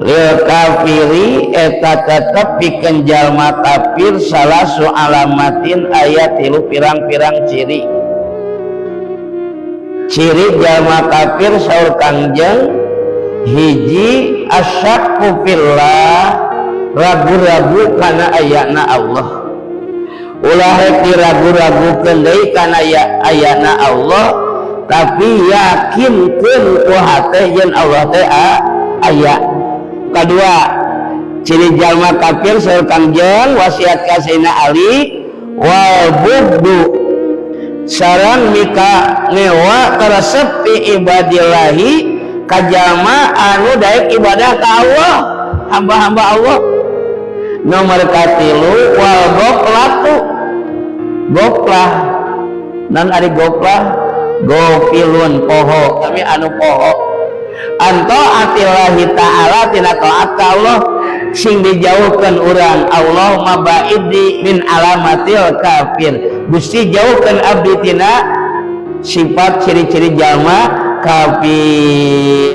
lil kafiri eta tetep pikeun jalma kafir salasu alamatin aya 3 pirang-pirang ciri jalma kafir saur Kangjeng hiji asyakku fillah ragu-ragu kana ayana Allah ulah diragu-ragukeun deui kana ayana Allah tapi yakinkeun ku hate yen Allah teh aya. Kedua ciri jalma kafir saur Kangjeng wasiat ka Sayyidina Ali wal bughdu sareng mika ngewa karesep fi ibadillahi ka jalma anu daek ibadah ka Allah hamba-hamba Allah. Nomor katilu wal goflatu goflah nan ari goflah gofilun poho kami anu poho anto atillahi ta'ala tina taat ka Allah sing dijauhkeun urang Allahumma ba'idni min alamatil kafir Gusti jauhkeun abdi tina sifat ciri-ciri jalma kafir.